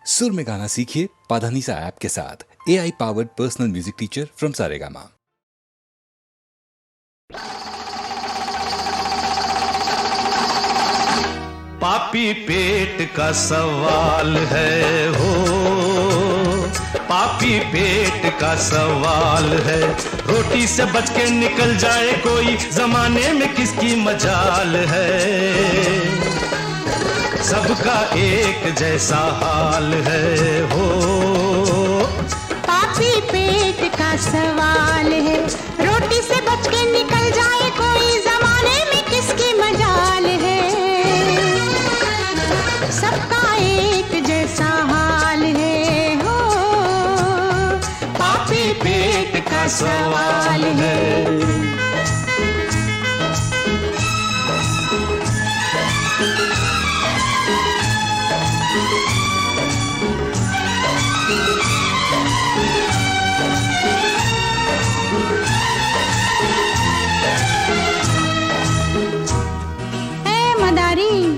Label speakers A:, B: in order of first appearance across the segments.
A: सुर में गाना सीखिए पाधानीसा ऐप के साथ। AI powered personal music teacher from Saregama.
B: पापी पेट का सवाल है हो, पापी पेट का सवाल है। रोटी से बच के निकल जाए कोई, जमाने में किसकी मजाल है। सबका एक जैसा हाल है हो,
C: पापी पेट का सवाल है। रोटी से बच के निकल जाए कोई, जमाने में किसकी मजाल है। सबका एक जैसा हाल है हो, पापी पेट का सवाल है।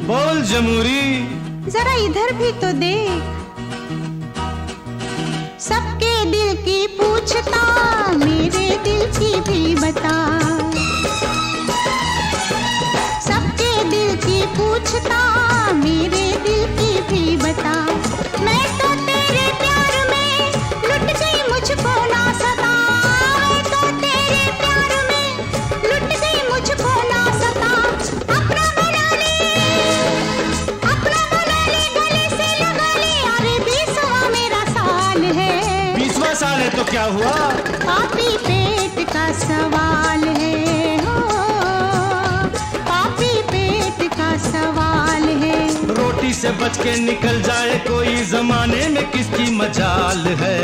B: बोल जमूरी,
C: जरा इधर भी तो देख। सबके दिल की पूछता, मेरे दिल की भी बता। सबके दिल की पूछता, मेरे दिल की भी बता। मैं तो तेरे प्यार में लुट गई, मुझको ना सता। मैं तो तेरे प्यार में लुट गई, मुझको ना सता। अपना बना ले, अपना बना ले, गले से लगा ले। अरे 20वां मेरा साल है।
B: 20वां साल है तो क्या हुआ?
C: पापी पेट का सवाल है हो, पापी पेट का सवाल है।
B: रोटी से बच के निकल जाए कोई, जमाने में किसकी मजाल है।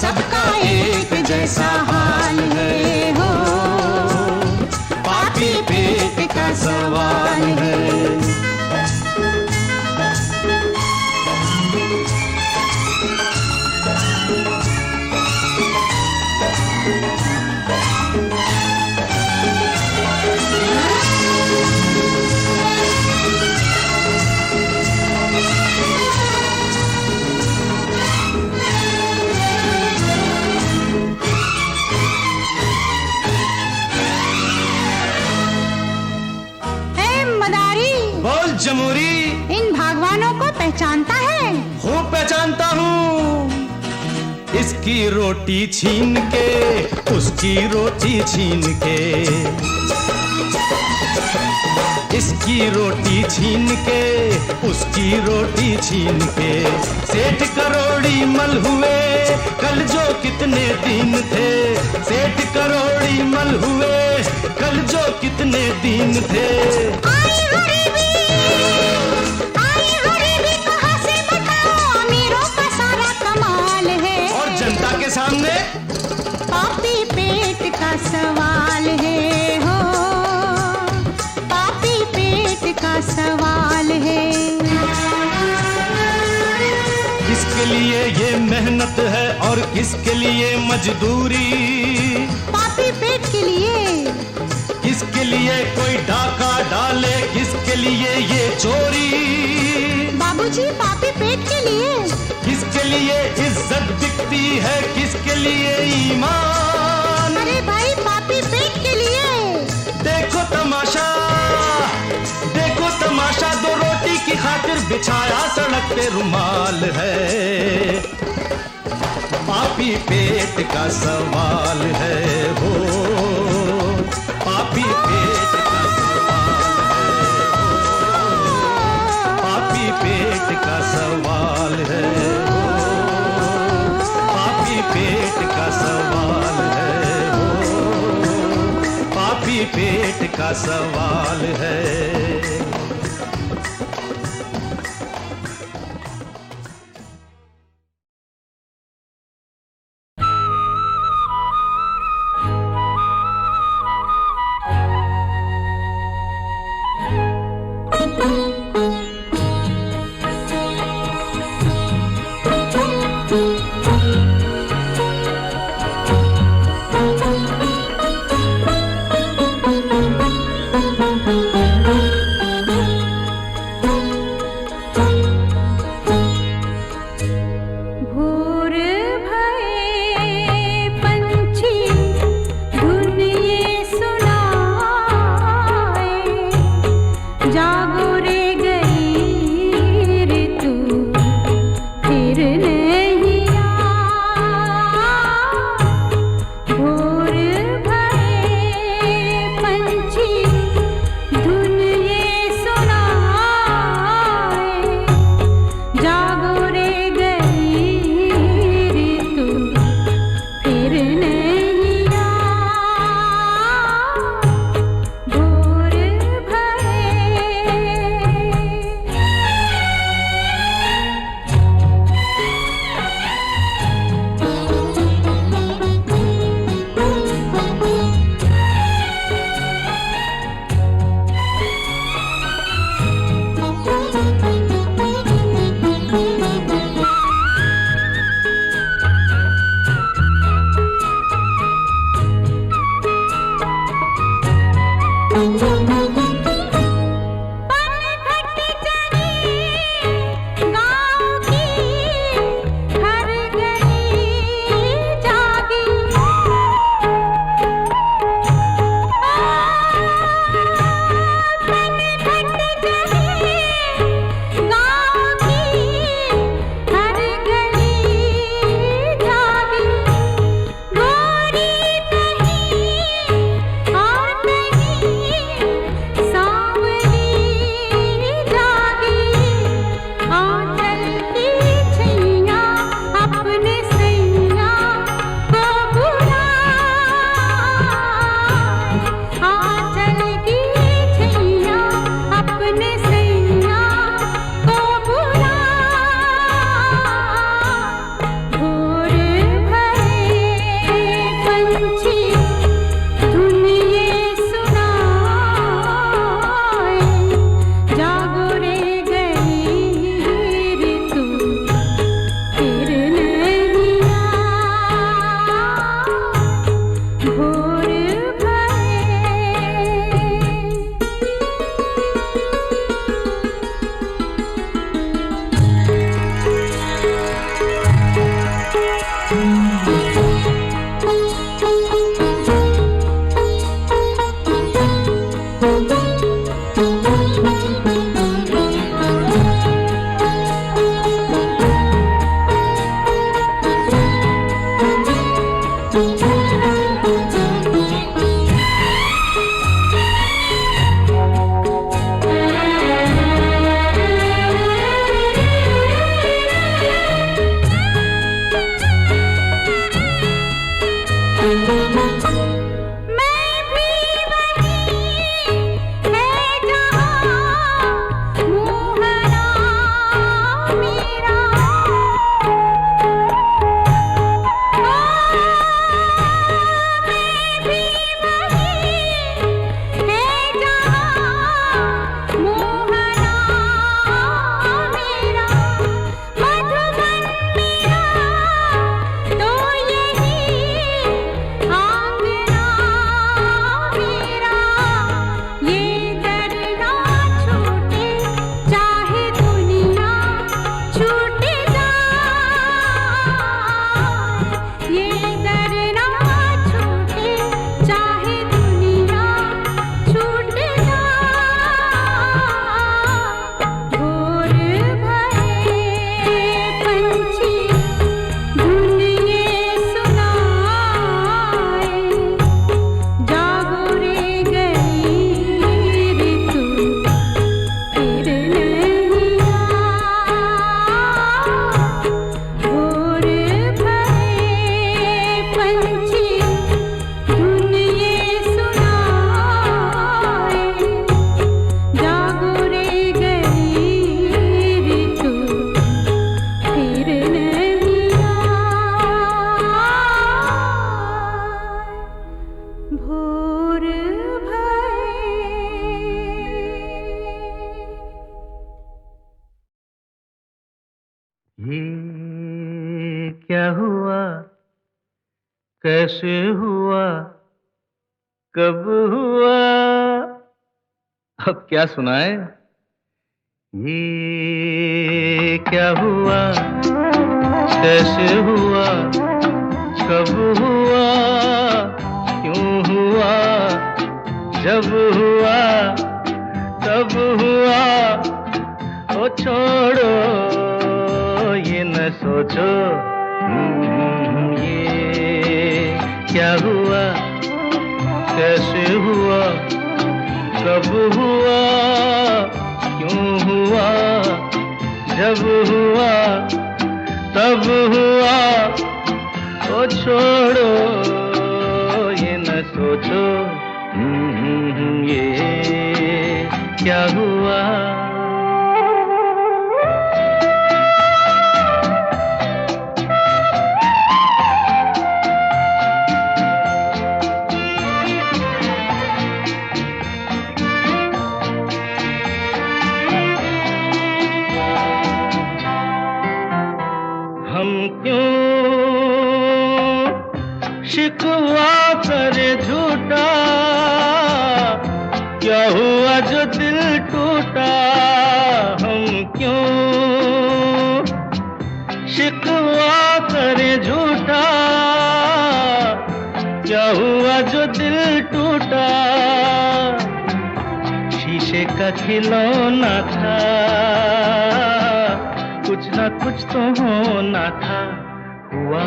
B: सबका एक जैसा हाल है हो, पापी पेट का सवाल है। जमूरी,
C: इन भगवानों को पहचानता है?
B: खूब पहचानता हूँ। इसकी रोटी छीन के, उसकी रोटी छीन के। इसकी रोटी छीन के, उसकी रोटी छीन के। सेठ करोड़ी मल हुए, कल जो कितने दिन थे। सेठ करोड़ी मल हुए, कल जो कितने दिन थे।
C: आई गरीबी कहाँ से बताओ, अमीरों का सारा कमाल है।
B: और जनता के सामने
C: पापी पेट का सवाल है हो, पापी पेट का सवाल है।
B: किसके लिए ये मेहनत है और किसके लिए मजदूरी।
C: पापी पेट के लिए।
B: किसके लिए कोई डाका डाले, किसके लिए ये चोरी।
C: बाबूजी पापी पेट के लिए।
B: किसके लिए इज्जत बिकती है, किसके लिए ईमान।
C: अरे भाई पापी पेट के लिए।
B: देखो तमाशा, देखो तमाशा, दो रोटी की खातिर बिछाया सड़क पे रुमाल है। पापी पेट का सवाल है हो, पापी पेट का सवाल है। पापी पेट का सवाल है हो, पापी पेट का सवाल है हो, पापी पेट का सवाल है। ये क्या हुआ, कैसे हुआ, कब हुआ, अब क्या सुनाए? ये क्या हुआ, कैसे हुआ, कब हुआ, क्यों हुआ, जब हुआ, तब हुआ, ओ छोड़ो ये न सोचो, ये क्या हुआ, कैसे हुआ, कब हुआ, क्यों हुआ, जब हुआ, तब हुआ, ओ छोड़ो ये न सोचो, ये क्या हुआ। हम क्यों शिकवा करे झूठा, क्या हुआ जो दिल टूटा, हम क्यों शिकवा करे झूठा, क्या हुआ जो दिल टूटा, शीशे का खिलौना था, कुछ ना कुछ तो होना था, हुआ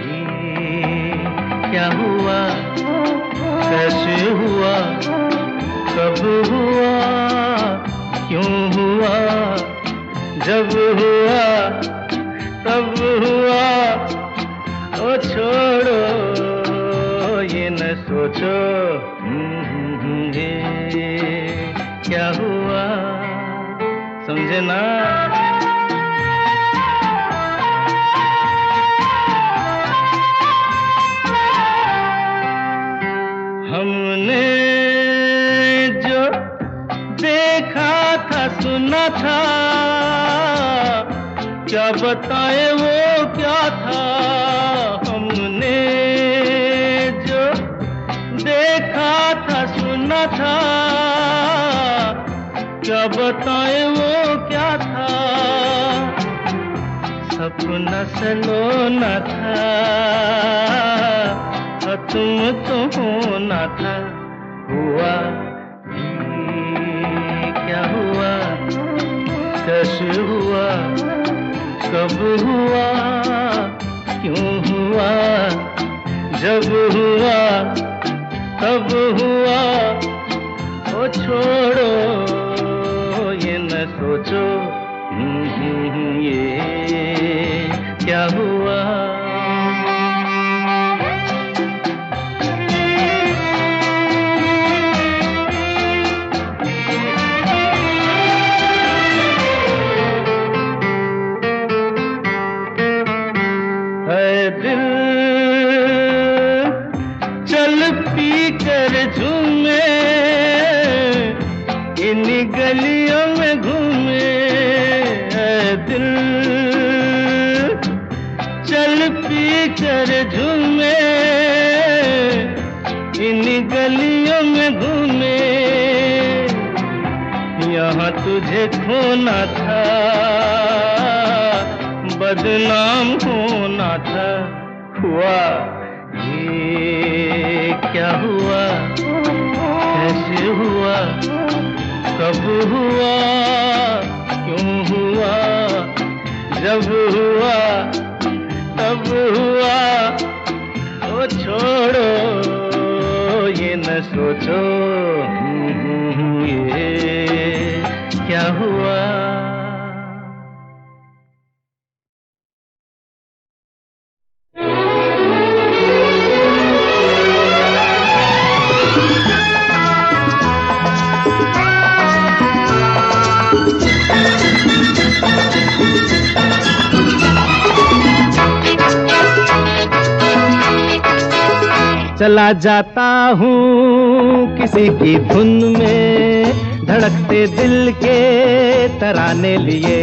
B: ये क्या हुआ, कैसे हुआ, कब हुआ, क्यों हुआ, जब हुआ, तब हुआ, ओ छोड़ो ये न सोचो, ये क्या हुआ, समझे ना। हमने जो देखा था सुना था, क्या बताए वो क्या था, हमने जो देखा था सुना था, क्या बताए वो क्या था, सपना सलोना था, तुम तो होना था, हुआ ये क्या हुआ, कैसे हुआ, कब हुआ, क्यों हुआ, जब हुआ, तब हुआ, ओ छोड़ो ये न सोचो, ये क्या हुआ। दिल चल पी कर झूमे, इन गलियों में घूमे, दिल चल पी कर झूमे, इन गलियों में घूमे, यहाँ तुझे खोना था, बदनाम होना था, हुआ ये क्या हुआ, कैसे हुआ, कब हुआ, क्यों हुआ, जब हुआ, तब हुआ, ओ छोड़ो ये न सोचो, ये क्या हुआ। चला जाता हूँ किसी की धुन में, धड़कते दिल के तराने लिए,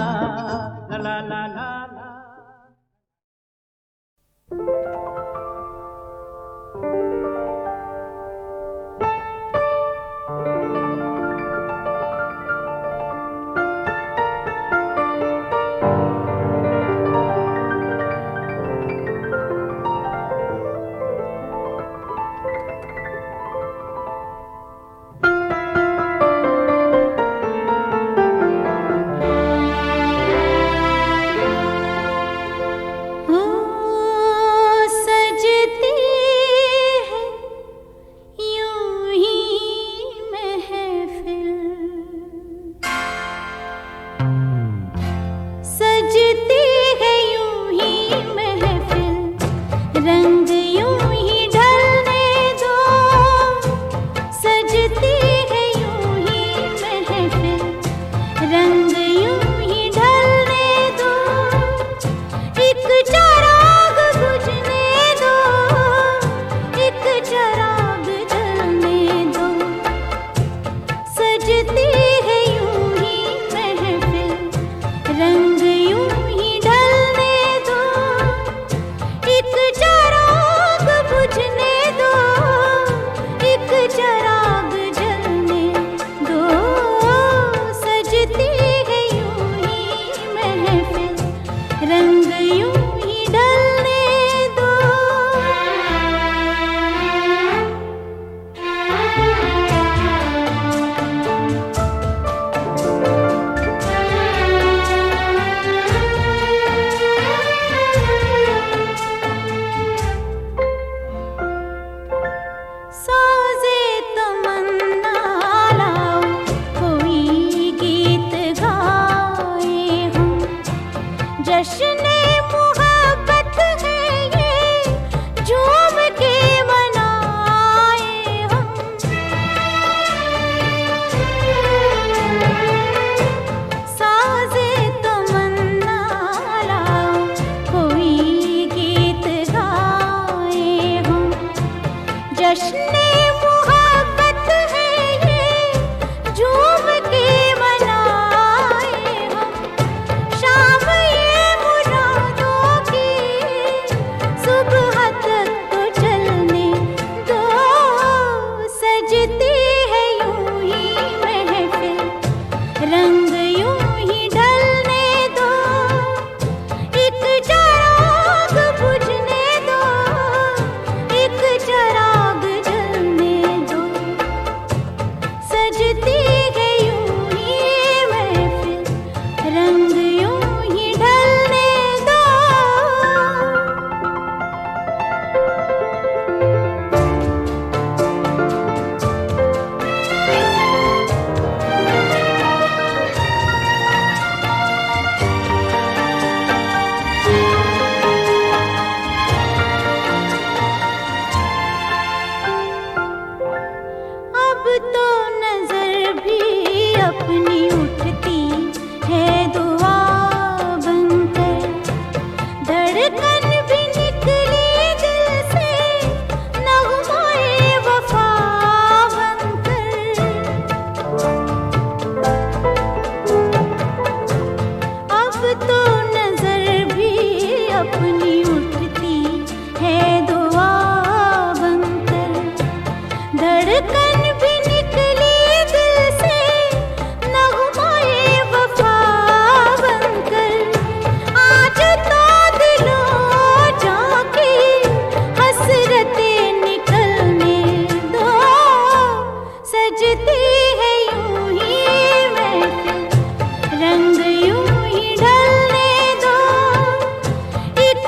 B: ला ला ला ला ला।
C: रंग यूं ही ढलने दो जश्न मोहब्बत है ये, झूम के मनाए हम। साज़े तमन्ना लाओ, कोई गीत गाए हम। जश्न मोहब्बत है ये, झूम के मनाए हम। शाम ये मुरादों की सुबह तक तो चलने दो, सजती है यूं ही महफिल, रंग यूं ही ढलने दो। एक चिराग बुझने दो, एक चिराग जलने दो, सजती है यूं ही महफिल, रंग यूं ही ढलने दो। अब तो नजर भी अपनी उठती है दुआ बनकर, धड़कन भी निकली दिल से नग़्माए वफा बनकर। अब तो नजर भी अपनी उठती है दुआ बनकर, धड़कन भी निकली दिल से नग़्माए वफा बनकर। आज तो दिलों जाके हसरतें निकलने दो, सजती है यूं ही महफिल, रंग यूं ही ढलने दो। एक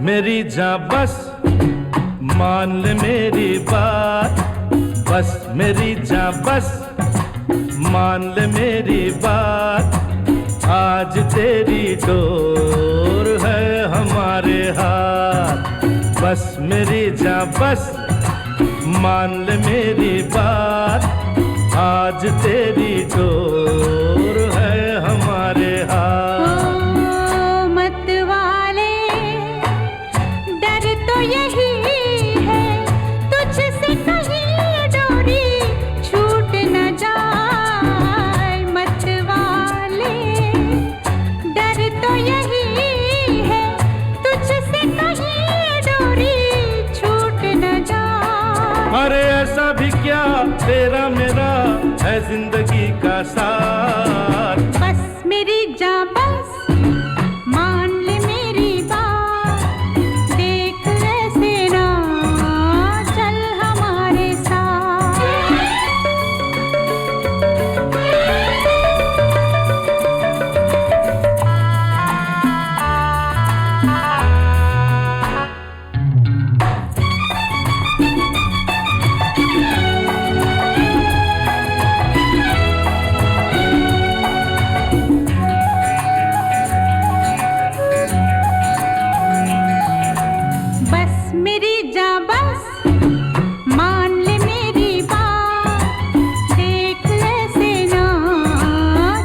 B: मेरी जान बस मान ले मेरी बात, बस मेरी जान बस मान ले मेरी बात। आज तेरी डोर है हमारे हाथ, बस मेरी जान बस मान ले मेरी बात। आज तेरी डोर है हमारे हाथ।
C: ओ मत वाले डर तो यही है, तुझसे कहीं डोरी छूट न जाए। मत वाले डर तो यही है, तुझसे कहीं डोरी छूट न जाए।
B: अरे ऐसा भी क्या तेरा मेरा है जिंदगी का साथ।
C: बस मेरी जान बस मान ले मेरी बात, देख ऐसे ना चल हमारे साथ। बस मेरी जान बस मान ले मेरी बात, देख ऐसे ना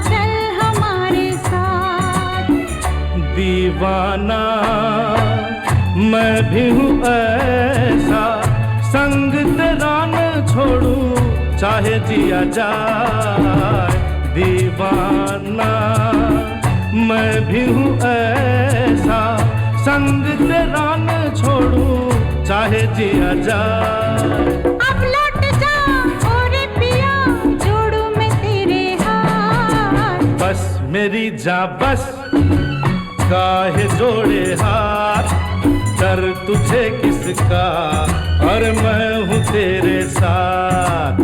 C: चल हमारे साथ।
B: दीवाना मैं भी हूँ ऐसा, संग तेरा न छोड़ूं चाहे जिया जाए। दीवाना मैं भी हूँ ऐसा, संग तेरा न छोड़ूं चाहे जिया जाए।
C: अब लौट जा और पिया जोड़ू मैं तेरे हाथ।
B: बस मेरी जान बस काहे जोड़े हाथ, डर तुझे किसका और मैं हूँ तेरे साथ।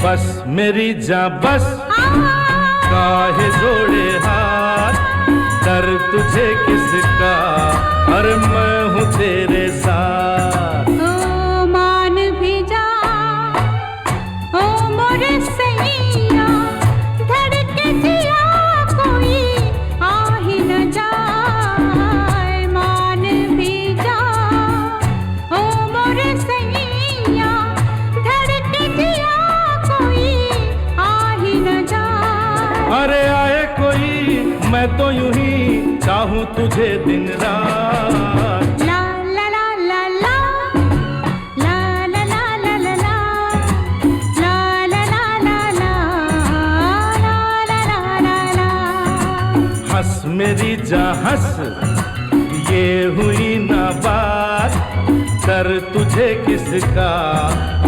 B: बस मेरी जान बस काहे जोड़े हाथ, डर तुझे किसका और मैं हूँ तेरे साथ।
C: ओ मान भी जा ओ मोरे सैया, धड़के जिया कोई आ ही न जाए। मान भी जा ओ मोरे सैया, धड़के जिया कोई आ ही न जाए।
B: अरे आए कोई मैं तो यूं ही चाहूं तुझे दिन रात।
C: ला ला ला ला ला ला ला ला ला ला ला ला ला ला ला ला ला।
B: हंस मेरी जान हंस ये हुई ना बात, डर तुझे किसका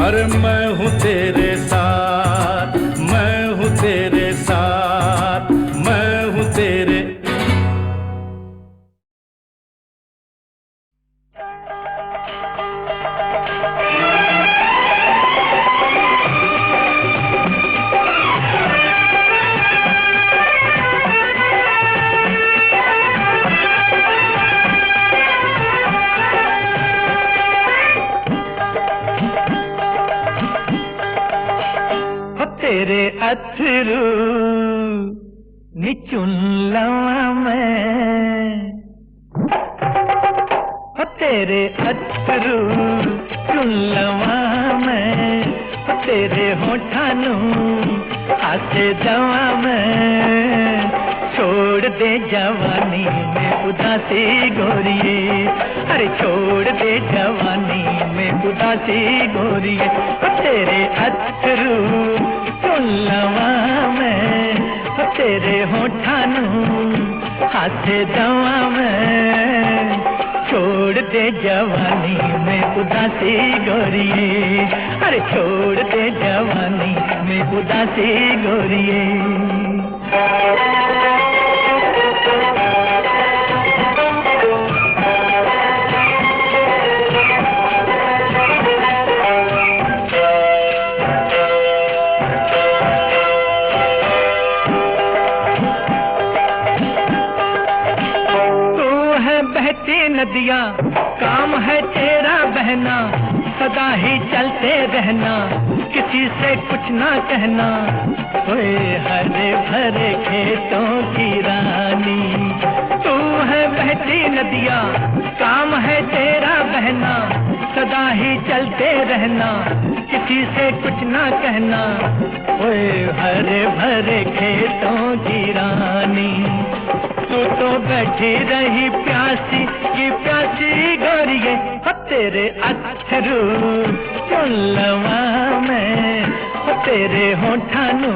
B: और मैं हूँ तेरे साथ। मैं हूँ तेरे साथ, मैं हूँ तेरे। तेरे अथरू निचुन लवा मैं, तेरे अथरू चुन लवा मैं, तेरे होठां नू हाथे दवा मैं। छोड़ दे जवानी में उदासी गोरिए, अरे छोड़ दे जवानी में उदासी गोरिए। तेरे अथरू चुन लवा मैं, तेरे होठां नू हाथे दवा मैं। छोड़ छोड़ दे जवानी में उदासी गोरिये, अरे छोड़ दे जवानी में उदासी गोरिये। नदिया काम है तेरा बहना, सदा ही चलते रहना, किसी से कुछ ना कहना। ओए हरे भरे खेतों की रानी, तू है बहती नदिया, काम है तेरा बहना, सदा ही चलते रहना, किसी से कुछ ना कहना। ओए हरे भरे खेतों की रानी, तू तो बैठी रही प्यासी की प्यासी गोरिये, हो तेरे अथरू चुल्लवा में, हो तेरे होठानू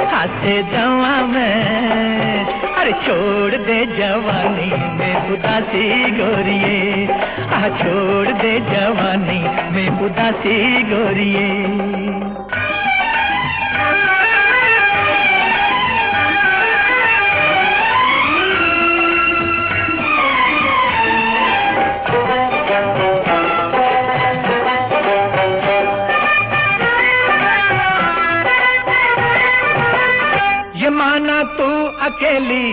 B: हाथे दवा में। अरे छोड़ दे जवानी में उदासी गोरिये, आ छोड़ दे जवानी में उदासी गोरिये। माना तू अकेली,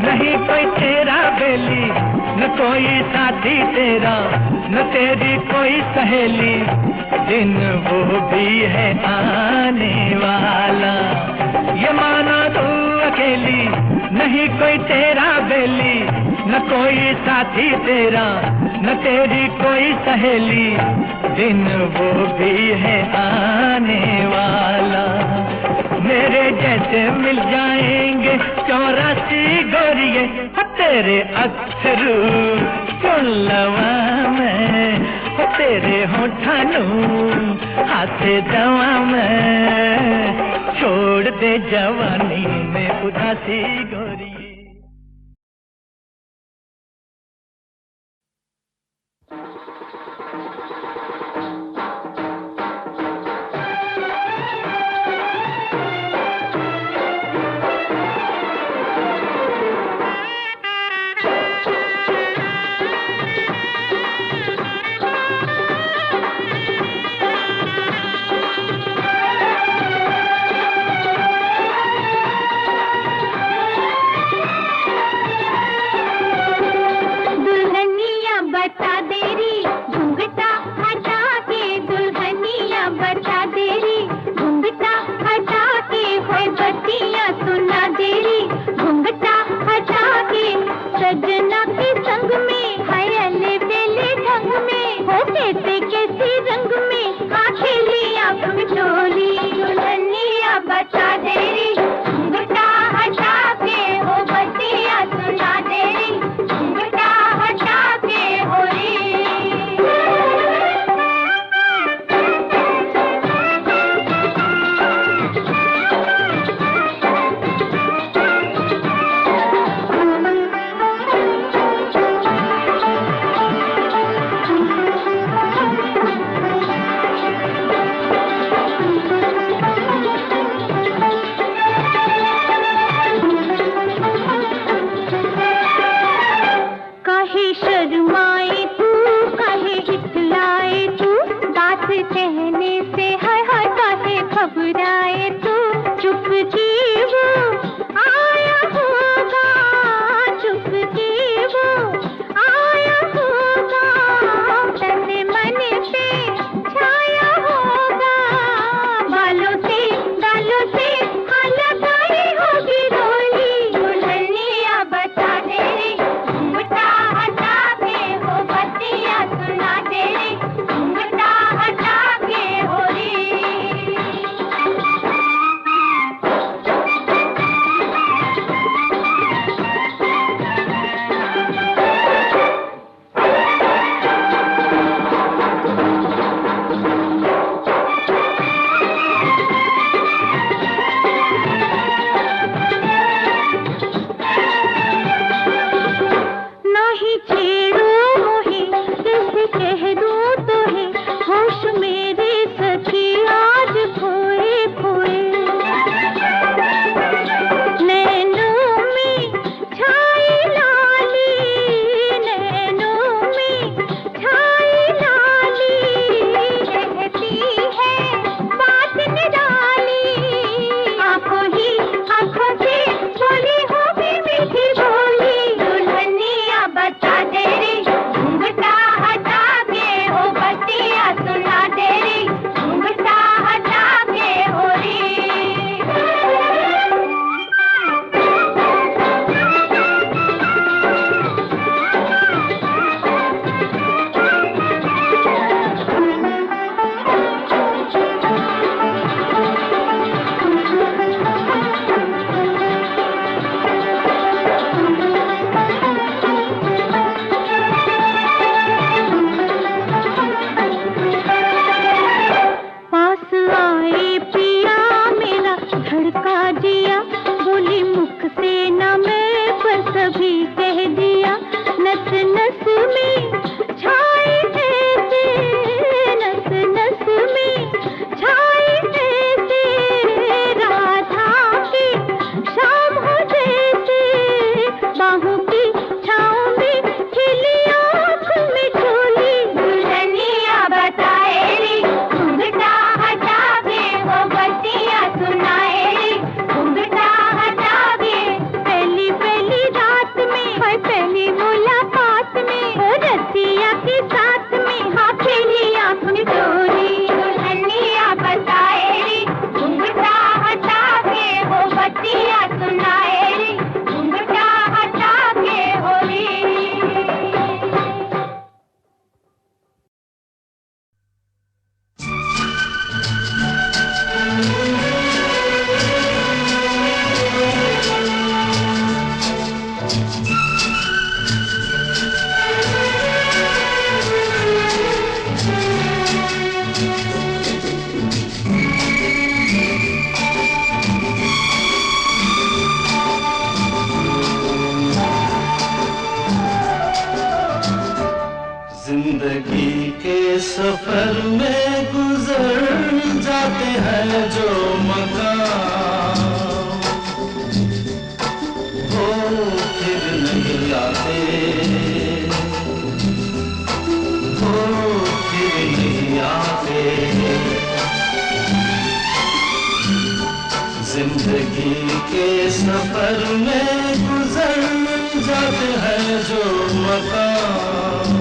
B: नहीं कोई तेरा बेली, न कोई साथी तेरा, न तेरी कोई सहेली। दिन वो भी है आने वाला, ये माना तू अकेली, नहीं कोई तेरा बेली, न कोई साथी तेरा, न तेरी कोई सहेली। दिन वो भी है आने वाला, मेरे जैसे मिल जाएंगे 84 गोरिये, तेरे अथरू चुल्लवा में, तेरे होठानू हाथे दवा में। छोड़ दे जवानी में उदासी गोरिये।
C: कभी कह दिया नस नस में छाए ऐसे, नस नस में छाए ऐसे, राधा की शाम हो जैसे, बाहों की छाँव में खिली आँख में झोली। दुल्हनिया बताए रे घूंघटा हटा के वो बत्तियाँ सुनाए रे घूंघटा हटा के। पहली पहली रात में है पहली मुलाकात में रसिया के साथ में हाँ खिली आँख में झोली। दुल्हनिया बताए रे घूंघटा हटा के वो बत्तियाँ सुनाए रे घूंघटा हटा के होली।
B: जिंदगी के सफर में गुजर जाते हैं जो मकाम, वो फिर नहीं आते, वो फिर नहीं आते। जिंदगी के सफर में गुजर जाते हैं जो मकाम,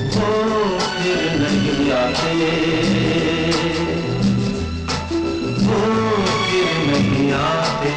B: वो फिर नहीं आते, वो फिर नहीं आते।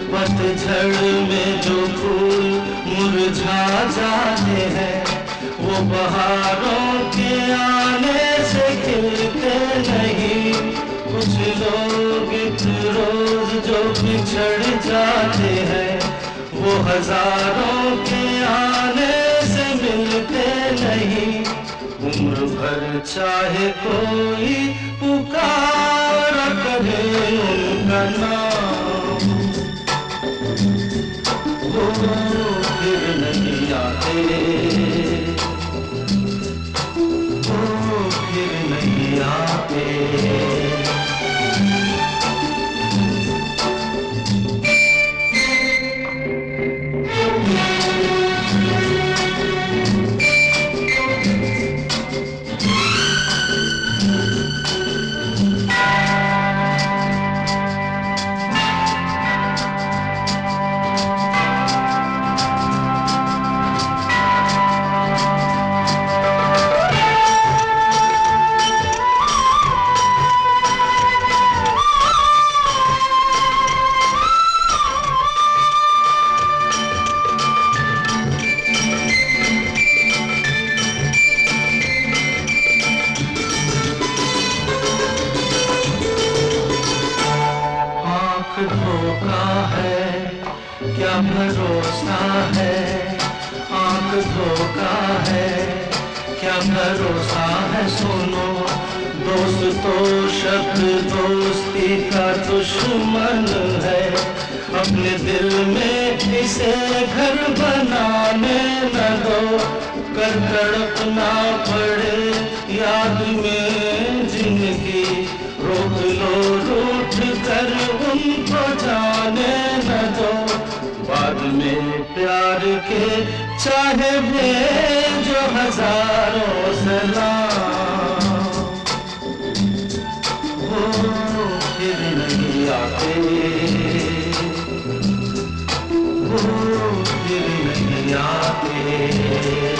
B: पतझड़ में जो फूल मुरझा जाते हैं, वो बहारों के आने से खिलते नहीं। कुछ लोग एक रोज जो बिछड़ जाते हैं, वो हजारों के आने से मिलते नहीं। उम्र भर चाहे कोई पुकारा करे उनका नाम, वो फिर नहीं आते, वो फिर नहीं आते। धोखा है क्या भरोसा है, आंख धोखा है क्या भरोसा है। सुनो दोस्त तो शब्द दोस्ती का दुश्मन है, अपने दिल में इसे घर बनाने न दो। कर तड़पना पड़े याद में जिंदगी, रोक लो रूठ कर उनको जाने न दो। बाद में प्यार के चाहे भेजो हजारों सलाम, नहीं आते।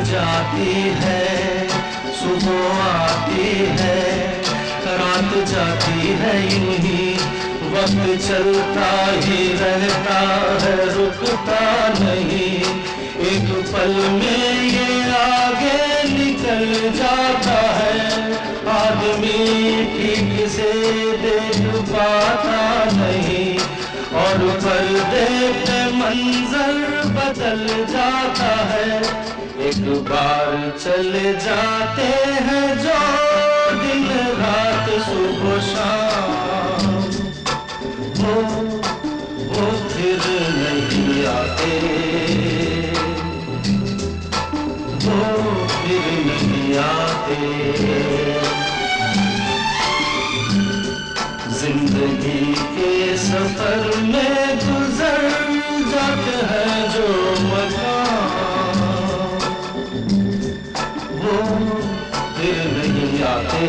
B: जाती है, सुबह आती है, रात जाती है, यूं ही वक्त चलता ही रहता है, रुकता नहीं। एक पल में ये आगे निकल जाता है, आदमी ठीक से देख पाता नहीं, और पर्दे पे मंजर बदल जाता है। एक बार चले जाते हैं जो दिन रात सुबह शाम, वो फिर नहीं आते, वो फिर नहीं आते। जिंदगी के सफर में गुजर जाते हैं जो मकाम, वो फिर नहीं आते,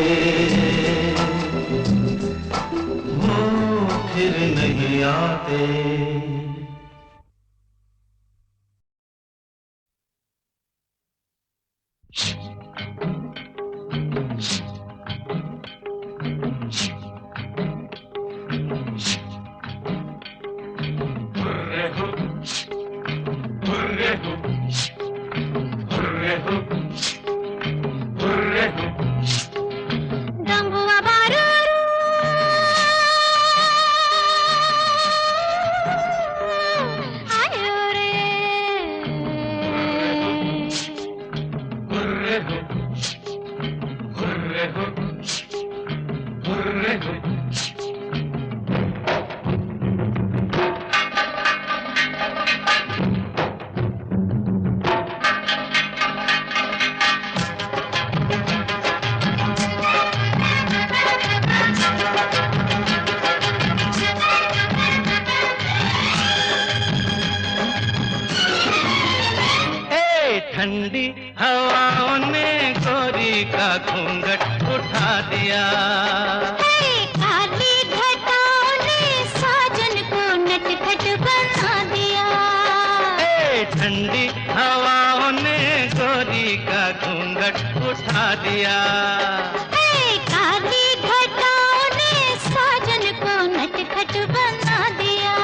B: वो फिर नहीं आते। ठंडी हवाओं ने गोरी का घूंघट उठा दिया,
C: काली घटाओं ने साजन को नटखट बना दिया।
B: ठंडी हवाओं ने गोरी का घूंघट उठा दिया,
C: काली घटाओं ने साजन को नटखट बना दिया।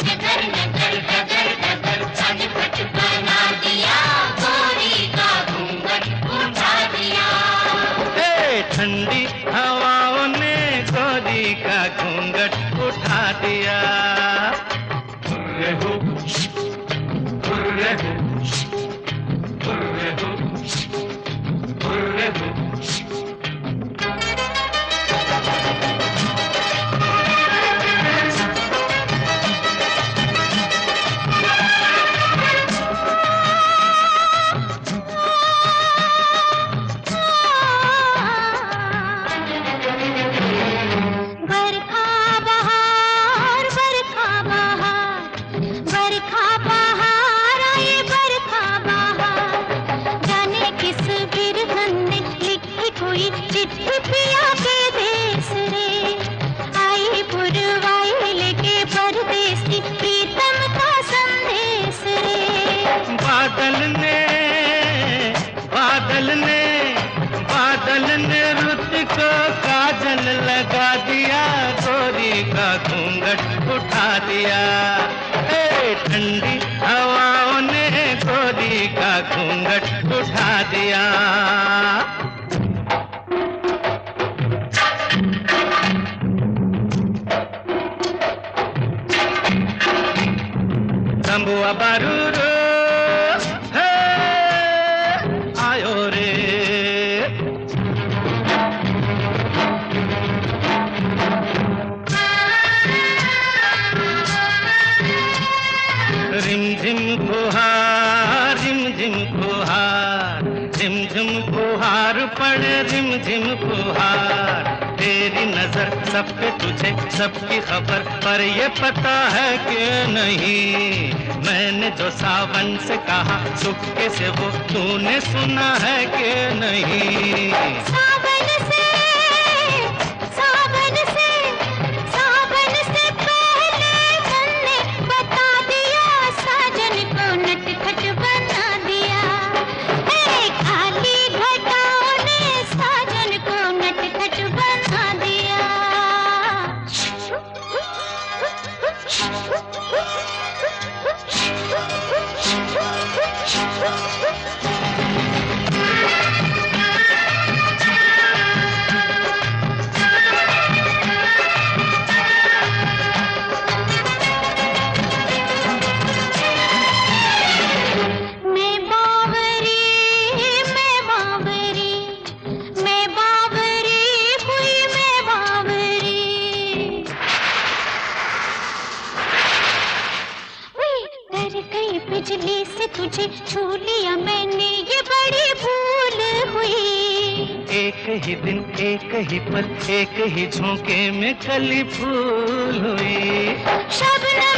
C: नगर नगर डगर डगर नटखट बना दिया, गोरी का घूंघट उठा दिया।
B: ठंडी हवाओं ने गोरी का घूंघट उठा दिया। हुर्रे हो, हुर्रे हो, हुर्रे हो, हुर्रे हो। बादल ने रुत को काजल लगा दिया, गोरी का घूंघट उठा दिया। ठंडी हवाओं ने गोरी का घूंघट उठा दिया। शंभुआ बारूरो हे आयो रे। रिमझिम फुहार रिमझिम फुहार रिमझिम फुहार पड़े रिमझिम फुहार। तेरी नजर सब पे तुझे सबकी खबर, पर ये पता है कि नहीं मैंने जो सावन से कहा चुपके से वो तूने सुना है कि नहीं।
C: सावन से पहले तुमने बता दिया, साजन को नटखट बना दिया। खाली घटाओं ने साजन को नटखट बना दिया। बिजली से तुझे छू लिया मैंने, ये बड़ी भूल हुई।
B: एक ही दिन एक ही पल एक ही झोंके में कली फूल हुई।
C: शबनम